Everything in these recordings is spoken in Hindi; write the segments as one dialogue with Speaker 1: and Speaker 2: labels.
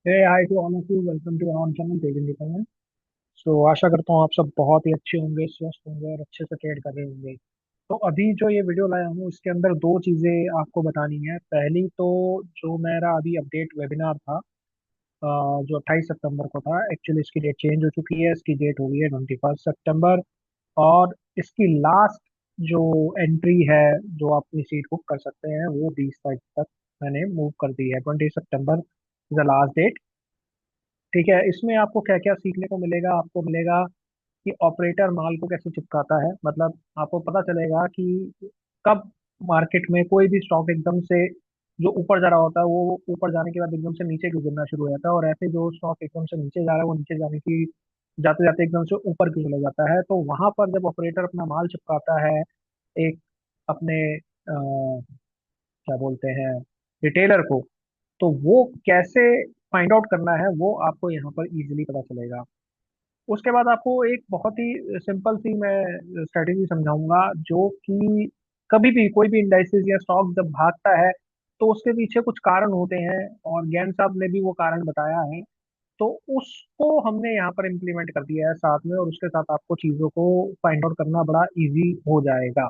Speaker 1: Hey hi to all of you, welcome to our channel Tej independent. So आशा करता हूँ आप सब बहुत ही अच्छे होंगे, स्वस्थ होंगे और अच्छे से ट्रेड कर रहे होंगे। तो अभी जो ये वीडियो लाया हूँ इसके अंदर दो चीज़ें आपको बतानी है। पहली तो जो मेरा अभी अपडेट वेबिनार था, जो 28 सितंबर को था, एक्चुअली इसकी डेट चेंज हो चुकी है। इसकी डेट हो गई है 21 सितंबर। और इसकी लास्ट जो एंट्री है, जो आप अपनी सीट बुक कर सकते हैं, वो 20 तारीख तक मैंने मूव कर दी है। 20 सितंबर इज द लास्ट डेट। ठीक है, इसमें आपको क्या क्या सीखने को मिलेगा। आपको मिलेगा कि ऑपरेटर माल को कैसे चिपकाता है। मतलब आपको पता चलेगा कि कब मार्केट में कोई भी स्टॉक एकदम से जो ऊपर जा रहा होता है, वो ऊपर जाने के बाद एकदम से नीचे क्यों गिरना शुरू हो जाता है, और ऐसे जो स्टॉक एकदम से नीचे जा रहा है वो नीचे जाने की जाते जाते एकदम से ऊपर क्यों चला जाता है। तो वहां पर जब ऑपरेटर अपना माल चिपकाता है एक अपने क्या बोलते हैं, रिटेलर को, तो वो कैसे फाइंड आउट करना है वो आपको यहाँ पर इजीली पता चलेगा। उसके बाद आपको एक बहुत ही सिंपल सी मैं स्ट्रेटेजी समझाऊंगा, जो कि कभी भी कोई भी इंडाइसेस या स्टॉक जब भागता है तो उसके पीछे कुछ कारण होते हैं, और जैन साहब ने भी वो कारण बताया है। तो उसको हमने यहाँ पर इम्प्लीमेंट कर दिया है साथ में, और उसके साथ आपको चीज़ों को फाइंड आउट करना बड़ा इजी हो जाएगा।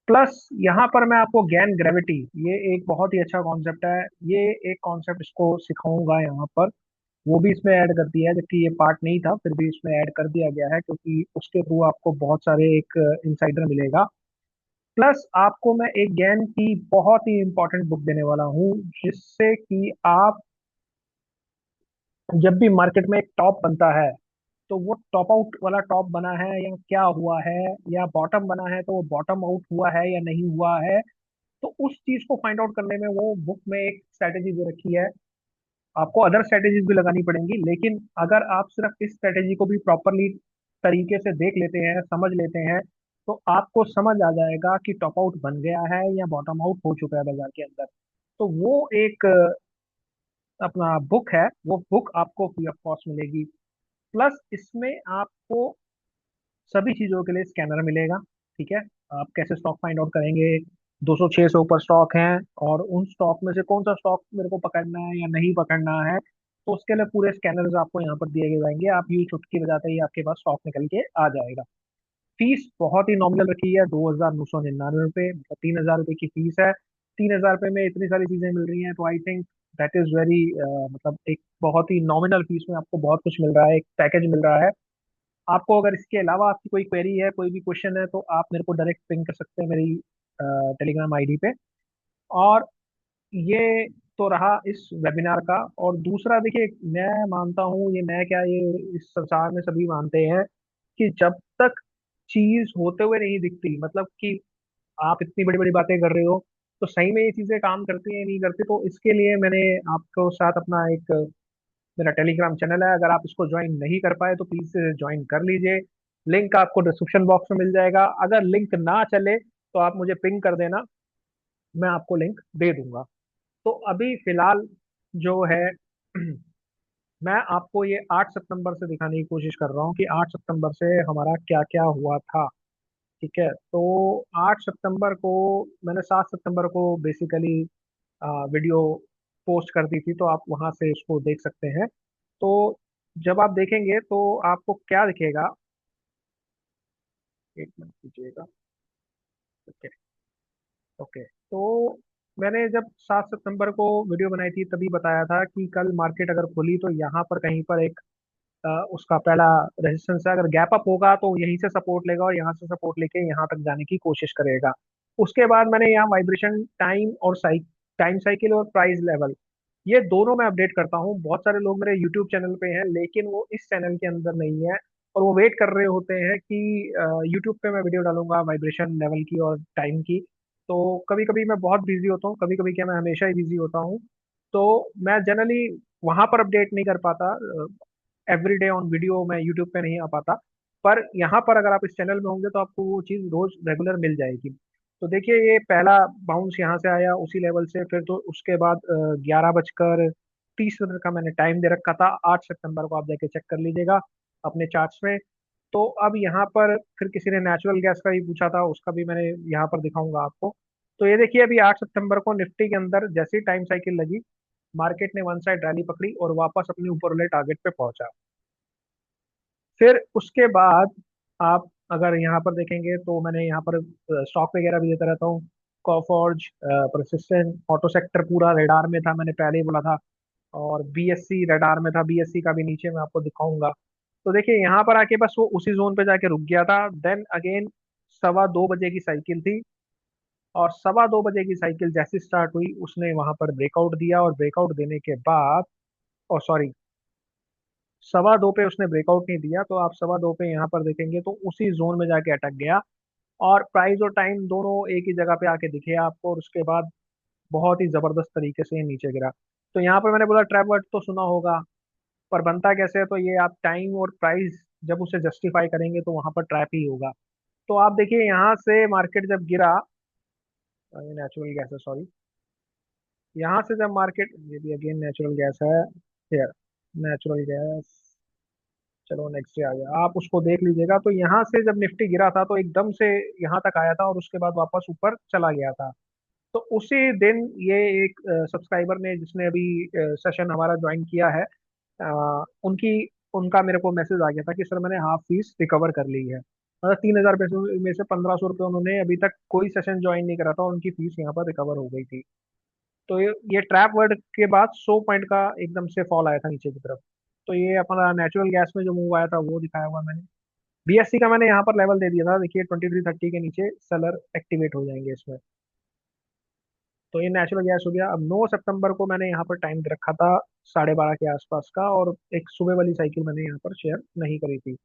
Speaker 1: प्लस यहाँ पर मैं आपको गैन ग्रेविटी, ये एक बहुत ही अच्छा कॉन्सेप्ट है। ये एक कॉन्सेप्ट इसको सिखाऊंगा यहाँ पर, वो भी इसमें ऐड कर दिया है, जबकि ये पार्ट नहीं था फिर भी इसमें ऐड कर दिया गया है, क्योंकि उसके थ्रू आपको बहुत सारे एक इंसाइडर मिलेगा। प्लस आपको मैं एक गैन की बहुत ही इंपॉर्टेंट बुक देने वाला हूँ, जिससे कि आप जब भी मार्केट में एक टॉप बनता है, तो वो टॉप आउट वाला टॉप बना है या क्या हुआ है, या बॉटम बना है तो वो बॉटम आउट हुआ है या नहीं हुआ है, तो उस चीज को फाइंड आउट करने में वो बुक में एक स्ट्रेटेजी दे रखी है। आपको अदर स्ट्रेटेजीज भी लगानी पड़ेंगी, लेकिन अगर आप सिर्फ इस स्ट्रेटेजी को भी प्रॉपरली तरीके से देख लेते हैं, समझ लेते हैं, तो आपको समझ आ जाएगा कि टॉप आउट बन गया है या बॉटम आउट हो चुका है बाजार के अंदर। तो वो एक अपना बुक है, वो बुक आपको फ्री ऑफ कॉस्ट मिलेगी। प्लस इसमें आपको सभी चीजों के लिए स्कैनर मिलेगा। ठीक है, आप कैसे स्टॉक फाइंड आउट करेंगे, 200 600 ऊपर स्टॉक हैं और उन स्टॉक में से कौन सा स्टॉक मेरे को पकड़ना है या नहीं पकड़ना है, तो उसके लिए पूरे स्कैनर्स आपको यहाँ पर दिए जाएंगे। आप यूं चुटकी बजाते ही आपके पास स्टॉक निकल के आ जाएगा। फीस बहुत ही नॉमिनल रखी है, 2,999 रुपये, मतलब 3,000 रुपये की फीस है। 3,000 रुपये में इतनी सारी चीजें मिल रही हैं, तो I think that is very, मतलब एक बहुत ही नॉमिनल फीस में आपको बहुत कुछ मिल रहा है, एक पैकेज मिल रहा है। आपको अगर इसके अलावा आपकी कोई क्वेरी है, कोई भी क्वेश्चन है, तो आप मेरे को डायरेक्ट पिंग कर सकते हैं मेरी टेलीग्राम आईडी पे। और ये तो रहा इस वेबिनार का। और दूसरा देखिए, मैं मानता हूँ, ये मैं क्या, ये इस संसार में सभी मानते हैं कि जब तक चीज होते हुए नहीं दिखती, मतलब कि आप इतनी बड़ी बड़ी बातें कर रहे हो, तो सही में ये चीजें काम करती हैं नहीं करती। तो इसके लिए मैंने आपको साथ अपना एक मेरा टेलीग्राम चैनल है, अगर आप इसको ज्वाइन नहीं कर पाए तो प्लीज ज्वाइन कर लीजिए। लिंक आपको डिस्क्रिप्शन बॉक्स में मिल जाएगा। अगर लिंक ना चले तो आप मुझे पिंग कर देना, मैं आपको लिंक दे दूंगा। तो अभी फिलहाल जो है मैं आपको ये 8 सितंबर से दिखाने की कोशिश कर रहा हूँ कि 8 सितंबर से हमारा क्या क्या हुआ था। ठीक है, तो 8 सितंबर को मैंने 7 सितंबर को बेसिकली वीडियो पोस्ट कर दी थी, तो आप वहां से इसको देख सकते हैं। तो जब आप देखेंगे तो आपको क्या दिखेगा, एक मिनट कीजिएगा। Okay, okay. तो मैंने जब 7 सितंबर को वीडियो बनाई थी तभी बताया था कि कल मार्केट अगर खुली तो यहाँ पर कहीं पर एक उसका पहला रेजिस्टेंस है, अगर गैप अप होगा तो यहीं से सपोर्ट लेगा और यहाँ से सपोर्ट लेके यहाँ तक जाने की कोशिश करेगा। उसके बाद मैंने यहाँ वाइब्रेशन टाइम और टाइम साइकिल और प्राइस लेवल, ये दोनों मैं अपडेट करता हूँ। बहुत सारे लोग मेरे यूट्यूब चैनल पे हैं लेकिन वो इस चैनल के अंदर नहीं है, और वो वेट कर रहे होते हैं कि यूट्यूब पे मैं वीडियो डालूंगा वाइब्रेशन लेवल की और टाइम की। तो कभी कभी मैं बहुत बिजी होता हूँ, कभी कभी क्या, मैं हमेशा ही बिजी होता हूँ। तो मैं जनरली वहां पर अपडेट नहीं कर पाता, एवरी डे ऑन वीडियो मैं यूट्यूब पे नहीं आ पाता। पर यहाँ पर अगर आप इस चैनल में होंगे तो आपको वो चीज़ रोज रेगुलर मिल जाएगी। तो देखिए, ये पहला बाउंस यहाँ से आया उसी लेवल से, फिर तो उसके बाद 11 बजकर 30 मिनट का मैंने टाइम दे रखा था। 8 सितंबर को आप जाके चेक कर लीजिएगा अपने चार्ट्स में। तो अब यहाँ पर फिर किसी ने नेचुरल गैस का भी पूछा था, उसका भी मैंने यहाँ पर दिखाऊंगा आपको। तो ये देखिए, अभी 8 सितंबर को निफ्टी के अंदर जैसी टाइम साइकिल लगी, मार्केट ने वन साइड रैली पकड़ी और वापस अपने ऊपर वाले टारगेट पे पहुंचा। फिर उसके बाद आप अगर यहाँ पर देखेंगे तो मैंने यहाँ पर स्टॉक वगैरह भी देता रहता हूँ। कॉफोर्ज, परसिस्टेंट, ऑटो सेक्टर पूरा रेडार में था, मैंने पहले ही बोला था। और बीएससी रेडार में था, बीएससी का भी नीचे मैं आपको दिखाऊंगा। तो देखिए यहाँ पर आके बस वो उसी जोन पे जाके रुक गया था। देन अगेन 2:15 बजे की साइकिल थी, और 2:15 बजे की साइकिल जैसी स्टार्ट हुई उसने वहां पर ब्रेकआउट दिया, और ब्रेकआउट देने के बाद, और सॉरी, 2:15 पे उसने ब्रेकआउट नहीं दिया, तो आप 2:15 पे यहाँ पर देखेंगे तो उसी जोन में जाके अटक गया। और प्राइस और टाइम दोनों एक ही जगह पे आके दिखे आपको, और उसके बाद बहुत ही जबरदस्त तरीके से ये नीचे गिरा। तो यहाँ पर मैंने बोला ट्रैप वर्ड तो सुना होगा, पर बनता कैसे है, तो ये आप टाइम और प्राइस जब उसे जस्टिफाई करेंगे तो वहां पर ट्रैप ही होगा। तो आप देखिए यहाँ से मार्केट जब गिरा, नेचुरल गैस है सॉरी, यहाँ से जब मार्केट, ये भी अगेन नेचुरल गैस है, हियर नेचुरल गैस, चलो नेक्स्ट आ गया, आप उसको देख लीजिएगा। तो यहाँ से जब निफ्टी गिरा था तो एकदम से यहाँ तक आया था और उसके बाद वापस ऊपर चला गया था। तो उसी दिन ये एक सब्सक्राइबर ने जिसने अभी सेशन हमारा ज्वाइन किया है, उनकी उनका मेरे को मैसेज आ गया था कि सर मैंने हाफ फीस रिकवर कर ली है। मतलब 3,000 पैसे में से 1,500 रुपये उन्होंने अभी तक कोई सेशन ज्वाइन नहीं करा था और उनकी फीस यहाँ पर रिकवर हो गई थी। तो ये ट्रैप वर्ड के बाद 100 पॉइंट का एकदम से फॉल आया था नीचे की तरफ। तो ये अपना नेचुरल गैस में जो मूव आया था वो दिखाया हुआ मैंने। बीएससी का मैंने यहाँ पर लेवल दे दिया था, देखिए 2330 के नीचे सेलर एक्टिवेट हो जाएंगे इसमें। तो ये नेचुरल गैस हो गया। अब 9 सितंबर को मैंने यहाँ पर टाइम दे रखा था 12:30 के आसपास का, और एक सुबह वाली साइकिल मैंने यहाँ पर शेयर नहीं करी थी।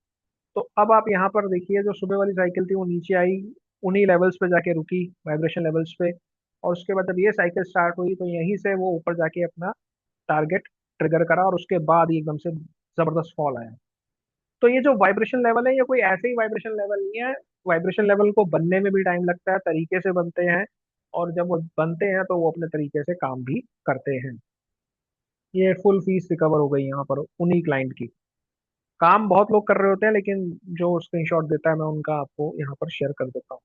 Speaker 1: तो अब आप यहाँ पर देखिए जो सुबह वाली साइकिल थी वो नीचे आई, उन्हीं लेवल्स पे जाके रुकी, वाइब्रेशन लेवल्स पे। और उसके बाद जब ये साइकिल स्टार्ट हुई तो यहीं से वो ऊपर जाके अपना टारगेट ट्रिगर करा, और उसके बाद ही एकदम से जबरदस्त फॉल आया। तो ये जो वाइब्रेशन लेवल है ये कोई ऐसे ही वाइब्रेशन लेवल नहीं है। वाइब्रेशन लेवल को बनने में भी टाइम लगता है, तरीके से बनते हैं, और जब वो बनते हैं तो वो अपने तरीके से काम भी करते हैं। ये फुल फीस रिकवर हो गई यहाँ पर उन्हीं क्लाइंट की। काम बहुत लोग कर रहे होते हैं, लेकिन जो स्क्रीनशॉट देता है मैं उनका आपको यहाँ पर शेयर कर देता हूँ।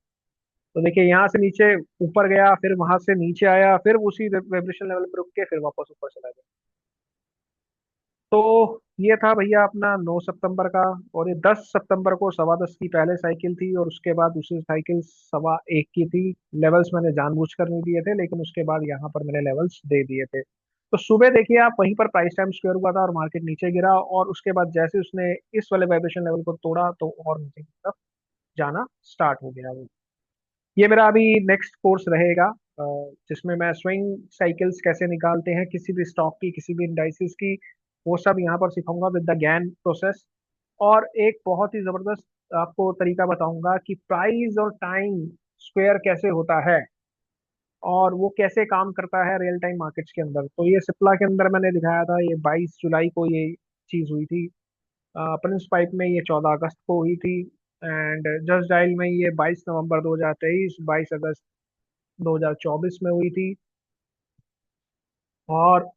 Speaker 1: तो देखिए यहाँ से नीचे ऊपर गया, फिर वहां से नीचे आया, फिर उसी वाइब्रेशन लेवल पर रुक के फिर वापस ऊपर चला गया। तो ये था भैया अपना 9 सितंबर का। और ये 10 सितंबर को 10:15 की पहले साइकिल थी, और उसके बाद दूसरी साइकिल 1:15 की थी। लेवल्स मैंने जानबूझकर नहीं दिए थे, लेकिन उसके बाद यहाँ पर मैंने लेवल्स दे दिए थे। तो सुबह देखिए आप वहीं पर प्राइस टाइम स्क्वायर हुआ था और मार्केट नीचे गिरा, और उसके बाद जैसे उसने इस वाले वाइब्रेशन लेवल को तोड़ा तो और नीचे की तरफ जाना स्टार्ट हो गया वो। ये मेरा अभी नेक्स्ट कोर्स रहेगा, अ, जिसमें मैं स्विंग साइकिल्स कैसे निकालते हैं किसी भी स्टॉक की, किसी भी इंडाइसिस की, वो सब यहाँ पर सिखाऊंगा विद द गैन प्रोसेस। और एक बहुत ही जबरदस्त आपको तरीका बताऊंगा कि प्राइस और टाइम स्क्वायर कैसे होता है, और वो कैसे काम करता है रियल टाइम मार्केट्स के अंदर। तो ये सिप्ला के अंदर मैंने दिखाया था, ये 22 जुलाई को ये चीज हुई थी। प्रिंस पाइप में ये 14 अगस्त को हुई थी। एंड जस्ट डायल में ये 22 नवंबर 2023, 22 अगस्त 2024 में हुई थी। और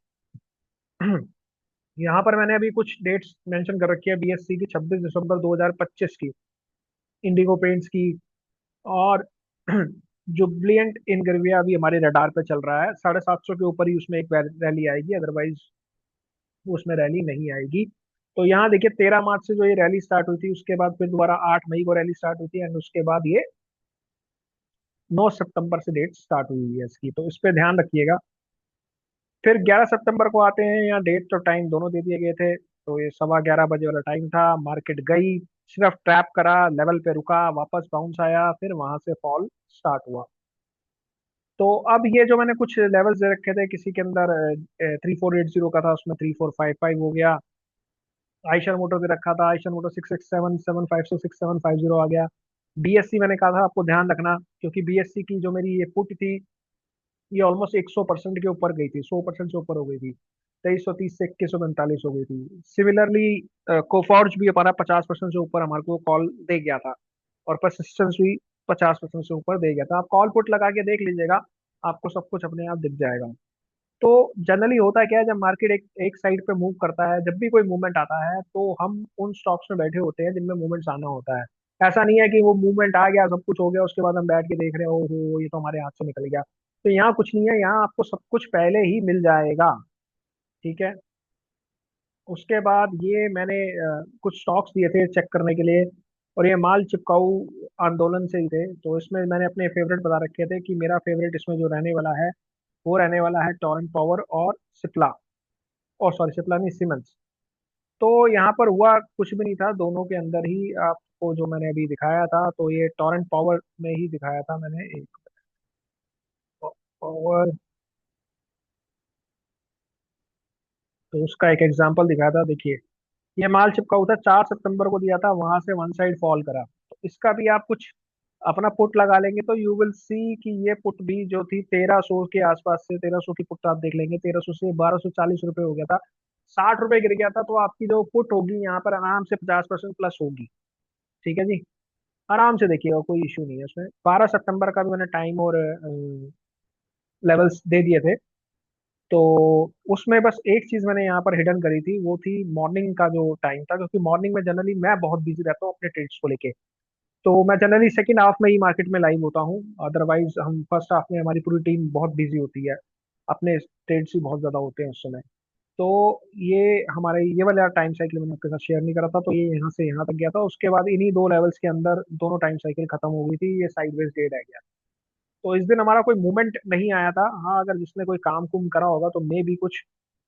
Speaker 1: यहाँ पर मैंने अभी कुछ डेट्स मेंशन कर रखी है बीएससी की, 26 दिसंबर 2025 की, इंडिगो पेंट्स की। और जुबलियंट इनग्रेविया अभी हमारे रडार पे चल रहा है, 750 के ऊपर ही उसमें एक रैली आएगी, अदरवाइज उसमें रैली नहीं आएगी। तो यहाँ देखिए 13 मार्च से जो ये रैली स्टार्ट हुई थी, उसके बाद फिर दोबारा 8 मई को रैली स्टार्ट हुई थी, एंड उसके बाद ये 9 सितंबर से डेट स्टार्ट हुई है इसकी, तो इस पे ध्यान रखिएगा। फिर 11 सितंबर को आते हैं, यहाँ डेट और टाइम दोनों दे दिए गए थे। तो ये 11:15 बजे वाला टाइम था, मार्केट गई, सिर्फ ट्रैप करा, लेवल पे रुका, वापस बाउंस आया, फिर वहां से फॉल स्टार्ट हुआ। तो अब ये जो मैंने कुछ लेवल्स दे रखे थे, किसी के अंदर 3480 का था, उसमें 3455 हो गया। आयशर मोटर दे रखा था, आयशर मोटर 667 7 5 6 7 5 0 आ गया। बीएससी मैंने कहा था आपको ध्यान रखना, क्योंकि बीएससी की जो मेरी ये पुट थी ये ऑलमोस्ट 100% के ऊपर गई थी, 100% से ऊपर हो गई थी। 2330 से 2145 हो गई थी। सिमिलरली कोफॉर्ज भी हमारा 50% से ऊपर हमारे को कॉल दे गया था, और परसिस्टेंस भी 50% से ऊपर दे गया था। आप कॉल पुट लगा के देख लीजिएगा, आपको सब कुछ अपने आप दिख जाएगा। तो जनरली होता क्या है, जब मार्केट एक एक साइड पे मूव करता है, जब भी कोई मूवमेंट आता है तो हम उन स्टॉक्स में बैठे होते हैं जिनमें मूवमेंट्स आना होता है। ऐसा नहीं है कि वो मूवमेंट आ गया सब कुछ हो गया उसके बाद हम बैठ के देख रहे हैं ओहो ये तो हमारे हाथ से निकल गया। तो यहाँ कुछ नहीं है, यहाँ आपको सब कुछ पहले ही मिल जाएगा। ठीक है। उसके बाद ये मैंने कुछ स्टॉक्स दिए थे चेक करने के लिए, और ये माल चिपकाऊ आंदोलन से ही थे। तो इसमें मैंने अपने फेवरेट बता रखे थे कि मेरा फेवरेट इसमें जो रहने वाला है वो रहने वाला है टोरेंट पावर और सिप्ला। और सॉरी, सिप्ला नहीं, सीमेंस। तो यहाँ पर हुआ कुछ भी नहीं था, दोनों के अंदर ही आपको जो मैंने अभी दिखाया था, तो ये टोरेंट पावर में ही दिखाया था मैंने एक पावर। तो उसका एक एग्जांपल दिखाया था, देखिए। ये माल चिपका था, 4 सितंबर को दिया था, वहां से वन साइड फॉल करा। तो इसका भी आप कुछ अपना पुट लगा लेंगे तो यू विल सी कि ये पुट भी जो थी 1300 के आसपास से, 1300 की पुट आप देख लेंगे, 1300 से 1240 रुपये हो गया था। 60 रुपये गिर गया था, तो आपकी जो पुट होगी यहाँ पर आराम से 50% प्लस होगी। ठीक है जी। आराम से देखिएगा, कोई इश्यू नहीं है उसमें। 12 सितंबर का भी मैंने टाइम और लेवल्स दे दिए थे। तो उसमें बस एक चीज मैंने यहाँ पर हिडन करी थी, वो थी मॉर्निंग का जो टाइम था, क्योंकि मॉर्निंग में जनरली मैं बहुत बिजी रहता हूँ अपने ट्रेड्स को लेके। तो मैं जनरली सेकंड हाफ में ही मार्केट में लाइव होता हूँ, अदरवाइज हम फर्स्ट हाफ में हमारी पूरी टीम बहुत बिजी होती है, अपने ट्रेड्स भी बहुत ज्यादा होते हैं उस समय। तो ये हमारे ये वाला टाइम साइकिल मैंने आपके साथ शेयर नहीं करा था, तो ये यहाँ से यहाँ तक गया था। उसके बाद इन्हीं दो लेवल्स के अंदर दोनों टाइम साइकिल खत्म हो गई थी, ये साइडवेज डेड है गया। तो इस दिन हमारा कोई मूवमेंट नहीं आया था। हाँ, अगर जिसने कोई काम कुम करा होगा तो मे भी कुछ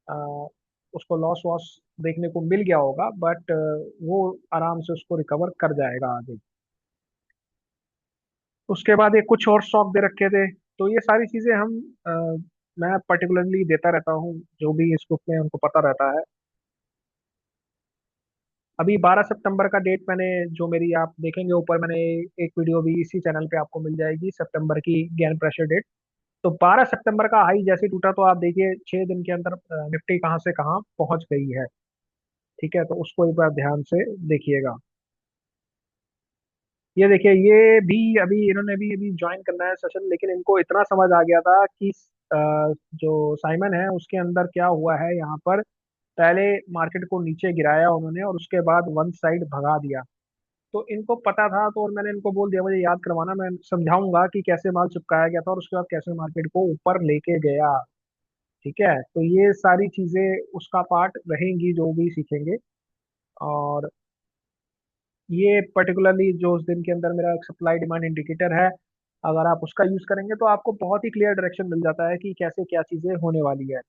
Speaker 1: अ, उसको लॉस वॉस देखने को मिल गया होगा, बट वो आराम से उसको रिकवर कर जाएगा आगे। उसके बाद ये कुछ और स्टॉक दे रखे थे। तो ये सारी चीजें अ, मैं पर्टिकुलरली देता रहता हूँ, जो भी इस ग्रुप में उनको पता रहता है। अभी 12 सितंबर का डेट मैंने, जो मेरी आप देखेंगे ऊपर, मैंने एक वीडियो भी इसी चैनल पे आपको मिल जाएगी, सितंबर की ज्ञान प्रेशर डेट। तो 12 सितंबर का हाई जैसे ही टूटा, तो आप देखिए 6 दिन के अंदर निफ्टी कहाँ से कहाँ पहुंच गई है। ठीक है, तो उसको एक बार ध्यान से देखिएगा। ये देखिए, ये भी अभी इन्होंने भी अभी ज्वाइन करना है सेशन, लेकिन इनको इतना समझ आ गया था कि जो साइमन है उसके अंदर क्या हुआ है यहाँ पर। पहले मार्केट को नीचे गिराया उन्होंने, और उसके बाद वन साइड भगा दिया। तो इनको पता था, तो और मैंने इनको बोल दिया मुझे याद करवाना, मैं समझाऊंगा कि कैसे माल चिपकाया गया था और उसके बाद कैसे मार्केट को ऊपर लेके गया। ठीक है, तो ये सारी चीजें उसका पार्ट रहेंगी जो भी सीखेंगे। और ये पर्टिकुलरली जो उस दिन के अंदर मेरा एक सप्लाई डिमांड इंडिकेटर है, अगर आप उसका यूज करेंगे तो आपको बहुत ही क्लियर डायरेक्शन मिल जाता है कि कैसे क्या चीजें होने वाली है।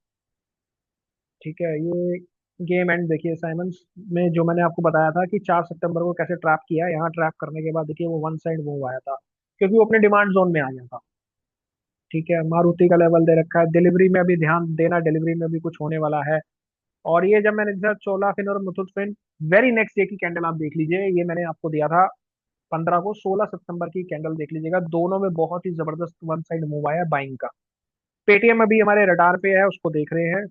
Speaker 1: ठीक है, ये गेम एंड देखिए साइमंस में जो मैंने आपको बताया था कि 4 सितंबर को कैसे ट्रैप किया, यहाँ ट्रैप करने के बाद देखिए वो वन साइड मूव आया था, क्योंकि वो अपने डिमांड जोन में आ गया था। ठीक है, मारुति का लेवल दे रखा है, डिलीवरी में भी ध्यान देना, डिलीवरी में भी कुछ होने वाला है। और ये जब मैंने देखा चोला फिन और Muthoot fin, very next day की कैंडल आप देख लीजिए, ये मैंने आपको दिया था 15 को, 16 सितंबर की कैंडल देख लीजिएगा, दोनों में बहुत ही जबरदस्त वन साइड मूव आया बाइंग का। पेटीएम अभी हमारे रडार पे है, उसको देख रहे हैं।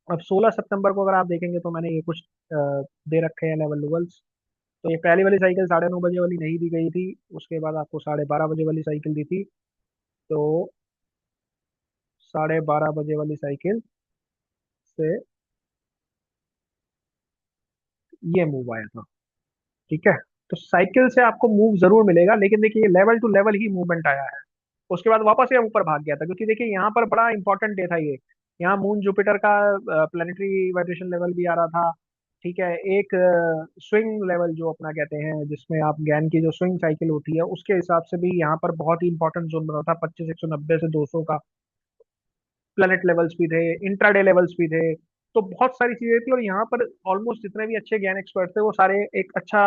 Speaker 1: अब 16 सितंबर को अगर आप देखेंगे तो मैंने ये कुछ दे रखे हैं लेवल लेवल्स। तो ये पहली वाली साइकिल 9:30 बजे वाली नहीं दी गई थी, उसके बाद आपको 12:30 बजे वाली साइकिल दी थी। तो 12:30 बजे वाली साइकिल से ये मूव आया था। ठीक है, तो साइकिल से आपको मूव जरूर मिलेगा, लेकिन देखिए लेवल टू लेवल ही मूवमेंट आया है। उसके बाद वापस ये ऊपर भाग गया था, क्योंकि देखिए यहाँ पर बड़ा इंपॉर्टेंट डे था ये। यहाँ मून जुपिटर का प्लेनेटरी वाइब्रेशन लेवल भी आ रहा था। ठीक है, एक स्विंग लेवल जो अपना कहते हैं, जिसमें आप गैन की जो स्विंग साइकिल होती है उसके हिसाब से भी यहाँ पर बहुत ही इंपॉर्टेंट जोन बना था, 25 190 से 200 का। प्लेनेट लेवल्स भी थे, इंट्राडे लेवल्स भी थे। तो बहुत सारी चीजें थी, और यहाँ पर ऑलमोस्ट जितने भी अच्छे ज्ञान एक्सपर्ट थे वो सारे एक अच्छा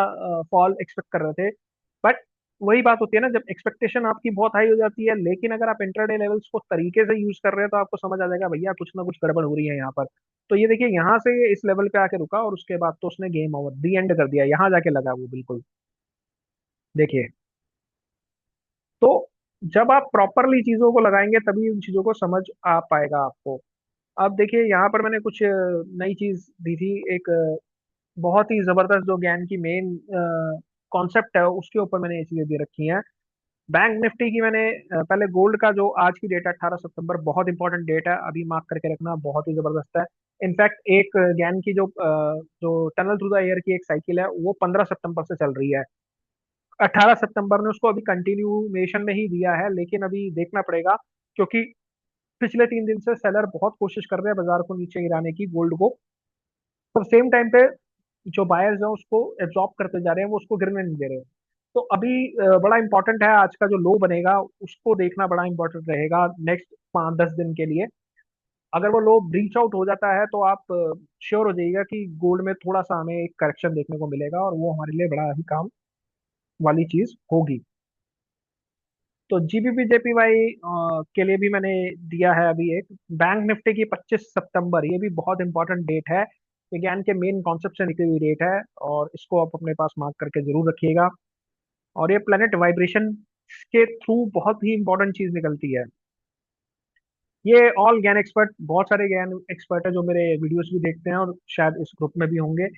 Speaker 1: फॉल एक्सपेक्ट कर रहे थे। बट वही बात होती है ना, जब एक्सपेक्टेशन आपकी बहुत हाई हो जाती है, लेकिन अगर आप इंट्राडे लेवल्स को तरीके से यूज कर रहे हैं, तो आपको समझ आ जाएगा भैया कुछ ना कुछ गड़बड़ हो रही है यहाँ पर। तो ये देखिए यहाँ से ये इस लेवल पे आके रुका, और उसके बाद तो उसने गेम ओवर दी एंड कर दिया, यहाँ जाके लगा वो बिल्कुल। देखिए, तो जब आप प्रॉपरली चीजों को लगाएंगे तभी उन चीजों को समझ आ पाएगा आपको। अब देखिए यहाँ पर मैंने कुछ नई चीज दी थी, एक बहुत ही जबरदस्त जो ज्ञान की मेन कॉन्सेप्ट है, उसके ऊपर मैंने ये चीजें दे रखी हैं। बैंक निफ्टी की मैंने पहले गोल्ड का जो आज की डेट है 18 सितंबर, बहुत इंपॉर्टेंट डेट है, अभी मार्क करके रखना, बहुत ही जबरदस्त है। इनफैक्ट एक ज्ञान की जो टनल थ्रू द एयर की एक साइकिल है, वो 15 सितंबर से चल रही है। 18 सितंबर ने उसको अभी कंटिन्यूएशन में ही दिया है, लेकिन अभी देखना पड़ेगा, क्योंकि पिछले 3 दिन से सेलर बहुत कोशिश कर रहे हैं बाजार को नीचे गिराने की, गोल्ड को, पर सेम टाइम पे जो बायर्स हैं उसको एब्जॉर्ब करते जा रहे हैं, वो उसको गिरने नहीं दे रहे हैं। तो अभी बड़ा इंपॉर्टेंट है आज का जो लो बनेगा उसको देखना, बड़ा इंपॉर्टेंट रहेगा नेक्स्ट 5-10 दिन के लिए। अगर वो लो ब्रीच आउट हो जाता है तो आप श्योर हो जाइएगा कि गोल्ड में थोड़ा सा हमें एक करेक्शन देखने को मिलेगा, और वो हमारे लिए बड़ा ही काम वाली चीज होगी। तो जीबीपी जेपीवाई के लिए भी मैंने दिया है अभी एक बैंक निफ्टी की 25 सितंबर, ये भी बहुत इंपॉर्टेंट डेट है, विज्ञान के मेन कॉन्सेप्ट से निकली हुई डेट है, और इसको आप अपने पास मार्क करके जरूर रखिएगा। और ये प्लेनेट वाइब्रेशन के थ्रू बहुत ही इंपॉर्टेंट चीज निकलती है। ये ऑल ज्ञान एक्सपर्ट, बहुत सारे ज्ञान एक्सपर्ट है जो मेरे वीडियोस भी देखते हैं और शायद इस ग्रुप में भी होंगे,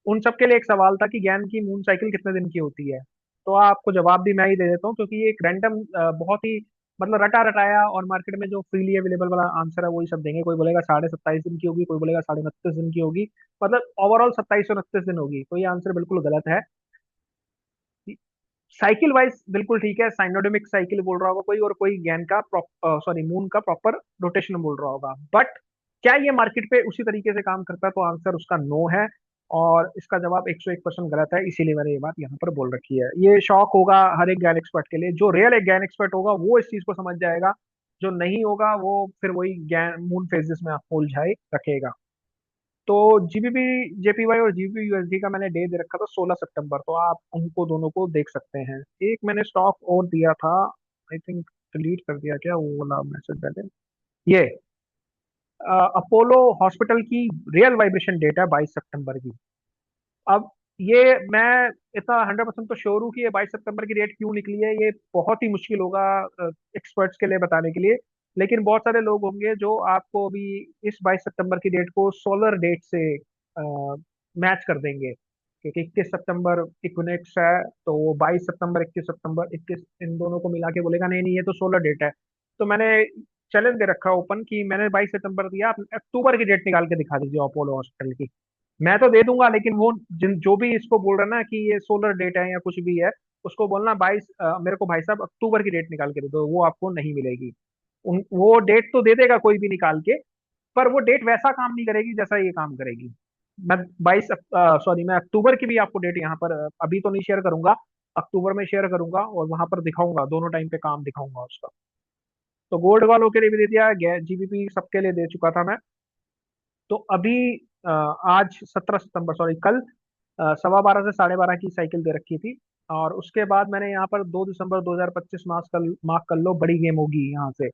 Speaker 1: उन सबके लिए एक सवाल था कि ज्ञान की मून साइकिल कितने दिन की होती है। तो आपको जवाब भी मैं ही दे देता हूँ, क्योंकि ये एक रैंडम, बहुत ही मतलब रटा रटाया, और मार्केट में जो फ्रीली अवेलेबल वाला आंसर है वही सब देंगे। कोई बोलेगा 27.5 दिन की होगी, कोई बोलेगा 29.5 दिन की होगी, मतलब ओवरऑल 2729 दिन होगी। तो ये आंसर बिल्कुल गलत है। साइकिल वाइज बिल्कुल ठीक है, साइनोडेमिक साइकिल बोल रहा होगा कोई, और कोई ज्ञान का सॉरी मून का प्रॉपर रोटेशन बोल रहा होगा, बट क्या ये मार्केट पे उसी तरीके से काम करता है, तो आंसर उसका नो है। और इसका जवाब 101% गलत है, इसीलिए मैंने ये बात यहाँ पर बोल रखी है। ये शॉक होगा हर एक ज्ञान एक्सपर्ट के लिए, जो रियल एक ज्ञान एक्सपर्ट होगा वो इस चीज को समझ जाएगा, जो नहीं होगा वो फिर वही ज्ञान मून फेजेस में आपको उलझाए रखेगा। तो जीबीपी जेपीवाई और जीबीपी यूएसडी का मैंने डे दे रखा था 16 सितंबर, तो आप उनको दोनों को देख सकते हैं। एक मैंने स्टॉक और दिया था, आई थिंक डिलीट कर दिया क्या वो वाला मैसेज पहले, ये अपोलो हॉस्पिटल की रियल वाइब्रेशन डेट है 22 सितंबर की। अब ये मैं इतना 100% तो श्योर हूँ कि ये 22 सितंबर की डेट क्यों निकली है, ये बहुत ही मुश्किल होगा एक्सपर्ट्स के लिए बताने के लिए। लेकिन बहुत सारे लोग होंगे जो आपको अभी इस 22 सितंबर की डेट को सोलर डेट से मैच कर देंगे, क्योंकि 21 सितंबर इक्विनेक्स है, तो 22 सितंबर 21 सितंबर 21 इन दोनों को मिला के बोलेगा नहीं नहीं ये तो सोलर डेट है। तो मैंने चैलेंज दे रखा ओपन कि मैंने 22 सितंबर दिया, आप अक्टूबर की डेट निकाल के दिखा दीजिए अपोलो हॉस्पिटल की। मैं तो दे दूंगा, लेकिन वो जिन जो भी इसको बोल रहा है ना कि ये सोलर डेट है या कुछ भी है, उसको बोलना 22, मेरे को भाई साहब अक्टूबर की डेट निकाल के दे दो, वो आपको नहीं मिलेगी। वो डेट तो दे देगा कोई भी निकाल के, पर वो डेट वैसा काम नहीं करेगी जैसा ये काम करेगी। मैं 22 सॉरी मैं अक्टूबर की भी आपको डेट यहाँ पर अभी तो नहीं शेयर करूंगा, अक्टूबर में शेयर करूंगा और वहां पर दिखाऊंगा, दोनों टाइम पे काम दिखाऊंगा उसका। तो गोल्ड वालों के लिए भी दे दिया, जीबीपी सबके लिए दे चुका था मैं। तो अभी आज 17 सितंबर, सॉरी कल 12:15 से 12:30 की साइकिल दे रखी थी। और उसके बाद मैंने यहाँ पर 2 दिसंबर 2025 मार्क कर लो, बड़ी गेम होगी यहाँ से।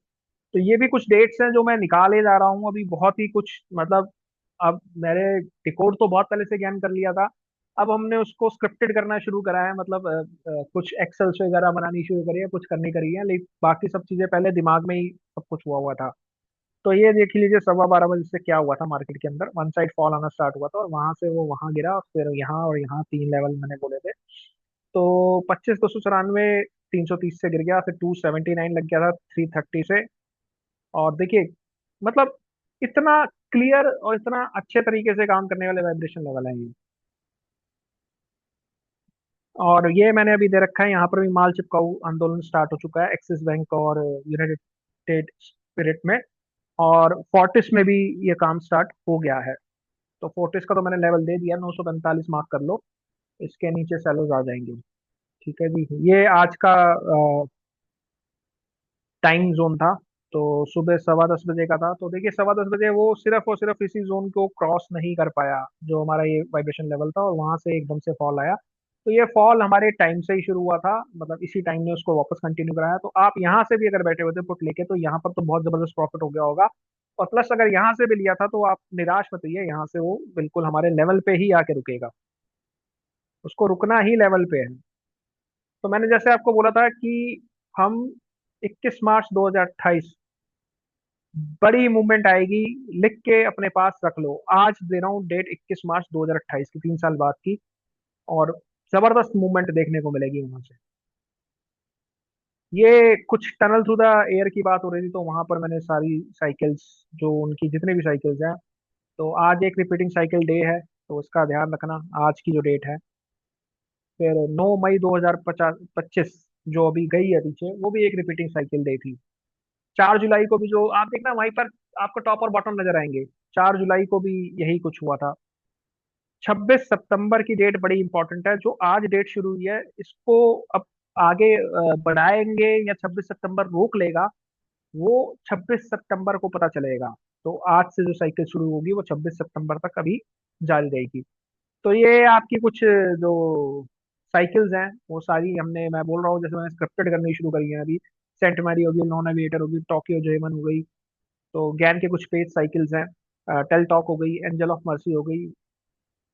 Speaker 1: तो ये भी कुछ डेट्स हैं जो मैं निकाले जा रहा हूँ अभी, बहुत ही कुछ मतलब, अब मैंने डिकोड तो बहुत पहले से ज्ञान कर लिया था, अब हमने उसको स्क्रिप्टेड करना शुरू करा है, मतलब कुछ एक्सेल्स वगैरह बनानी शुरू करी है, कुछ करनी करी है, लेकिन बाकी सब चीजें पहले दिमाग में ही सब कुछ हुआ हुआ था। तो ये देख लीजिए 12:15 बजे से क्या हुआ था मार्केट के अंदर, वन साइड फॉल आना स्टार्ट हुआ था, और वहां से वो वहां गिरा, फिर यहाँ और यहाँ 3 लेवल मैंने बोले थे। तो 25,294, 330 से गिर गया, फिर 279 लग गया था 330 से। और देखिए मतलब इतना क्लियर और इतना अच्छे तरीके से काम करने वाले वाइब्रेशन लेवल है ये। और ये मैंने अभी दे रखा है, यहाँ पर भी माल चिपकाऊ आंदोलन स्टार्ट हो चुका है एक्सिस बैंक और यूनाइटेड स्पिरिट में, और फोर्टिस में भी ये काम स्टार्ट हो गया है। तो फोर्टिस का तो मैंने लेवल दे दिया, 945 मार्क कर लो, इसके नीचे सेलोज आ जाएंगे। ठीक है जी, ये आज का टाइम जोन था। तो सुबह 10:15 बजे का था, तो देखिए 10:15 बजे वो सिर्फ और सिर्फ इसी जोन को क्रॉस नहीं कर पाया, जो हमारा ये वाइब्रेशन लेवल था, और वहां से एकदम से फॉल आया। तो ये फॉल हमारे टाइम से ही शुरू हुआ था, मतलब इसी टाइम ने उसको वापस कंटिन्यू कराया। तो आप यहाँ से भी अगर बैठे हुए थे पुट लेके, तो यहाँ पर तो बहुत जबरदस्त प्रॉफिट हो गया होगा। और प्लस अगर यहाँ से भी लिया था तो आप निराश मत होइए, यहाँ से वो बिल्कुल हमारे लेवल पे ही आके रुकेगा, उसको रुकना ही लेवल पे है। तो मैंने जैसे आपको बोला था कि हम 21 मार्च 2028 बड़ी मूवमेंट आएगी, लिख के अपने पास रख लो, आज दे रहा हूँ डेट 21 मार्च 2028 की, 3 साल बाद की। और जबरदस्त मूवमेंट देखने को मिलेगी वहां से। ये कुछ टनल थ्रू द एयर की बात हो रही थी, तो वहां पर मैंने सारी साइकिल्स, जो उनकी जितनी भी साइकिल्स हैं, तो आज एक रिपीटिंग साइकिल डे है, तो उसका ध्यान रखना आज की जो डेट है। फिर 9 मई 2050 25 जो अभी गई है पीछे, वो भी एक रिपीटिंग साइकिल डे थी। 4 जुलाई को भी जो आप देखना वहीं पर आपको टॉप और बॉटम नजर आएंगे। 4 जुलाई को भी यही कुछ हुआ था। 26 सितंबर की डेट बड़ी इंपॉर्टेंट है, जो आज डेट शुरू हुई है इसको अब आगे बढ़ाएंगे या 26 सितंबर रोक लेगा, वो 26 सितंबर को पता चलेगा। तो आज से जो साइकिल शुरू होगी वो 26 सितंबर तक अभी जारी रहेगी। तो ये आपकी कुछ जो साइकिल्स हैं वो सारी हमने, मैं बोल रहा हूँ जैसे मैंने स्क्रिप्टेड करनी शुरू करी है अभी। सेंट मैरी होगी, नॉन एविएटर होगी, टोक्यो जेमन हो गई, तो गैन के कुछ पेज साइकिल्स हैं, टेल टॉक हो गई, एंजल ऑफ मर्सी हो गई।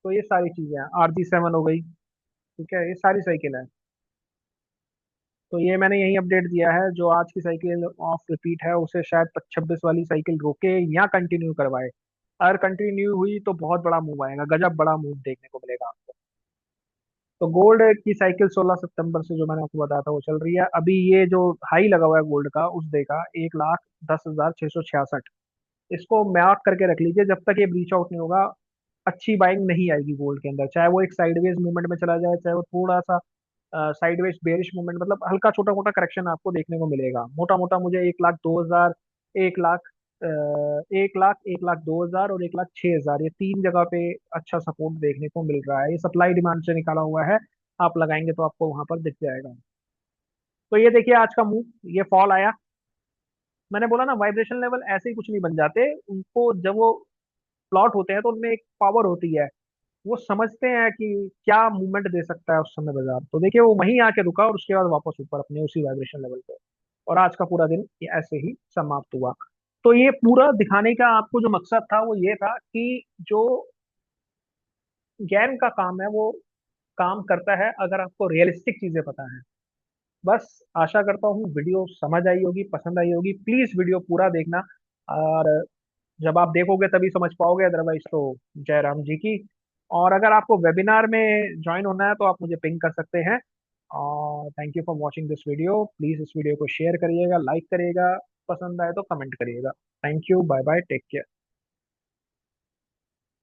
Speaker 1: तो ये सारी चीजें हैं, RG7 हो गई। ठीक है, ये सारी साइकिल है। तो ये मैंने यही अपडेट दिया है, जो आज की साइकिल ऑफ रिपीट है उसे शायद 26 वाली साइकिल रोके या कंटिन्यू करवाए। अगर कंटिन्यू हुई तो बहुत बड़ा मूव आएगा, गजब बड़ा मूव देखने को मिलेगा आपको। तो गोल्ड की साइकिल 16 सितंबर से जो मैंने आपको बताया था वो चल रही है। अभी ये जो हाई लगा हुआ है गोल्ड का उस डे का 1,10,666, इसको मार्क करके रख लीजिए। जब तक ये ब्रीच आउट नहीं होगा अच्छी बाइंग नहीं आएगी गोल्ड के अंदर, चाहे वो एक साइडवेज मूवमेंट में चला जाए, चाहे वो थोड़ा सा साइडवेज बेरिश मूवमेंट, मतलब हल्का छोटा मोटा करेक्शन आपको देखने को मिलेगा। मोटा मोटा मुझे 1,02,000, 1 लाख, 1 लाख, 1,02,000 और 1,06,000, ये तीन जगह पे अच्छा सपोर्ट देखने को मिल रहा है। ये सप्लाई डिमांड से निकाला हुआ है, आप लगाएंगे तो आपको वहां पर दिख जाएगा। तो ये देखिए आज का मूव, ये फॉल आया। मैंने बोला ना वाइब्रेशन लेवल ऐसे ही कुछ नहीं बन जाते, उनको जब वो प्लॉट होते हैं तो उनमें एक पावर होती है। वो समझते हैं कि क्या मूवमेंट दे सकता है उस समय बाजार। तो देखिए वो वहीं आके रुका और उसके बाद वापस ऊपर अपने उसी वाइब्रेशन लेवल पे। और आज का पूरा दिन ये ऐसे ही समाप्त हुआ। तो ये पूरा दिखाने का आपको जो मकसद था वो ये था कि जो गैन का काम है वो काम करता है अगर आपको रियलिस्टिक चीजें पता है। बस आशा करता हूँ वीडियो समझ आई होगी, पसंद आई होगी। प्लीज वीडियो पूरा देखना, और जब आप देखोगे तभी समझ पाओगे, अदरवाइज तो जय राम जी की। और अगर आपको वेबिनार में ज्वाइन होना है तो आप मुझे पिंग कर सकते हैं। और thank you for watching this video. Please इस वीडियो को शेयर करिएगा, लाइक करिएगा, पसंद आए तो कमेंट करिएगा। Thank you, bye bye, take care.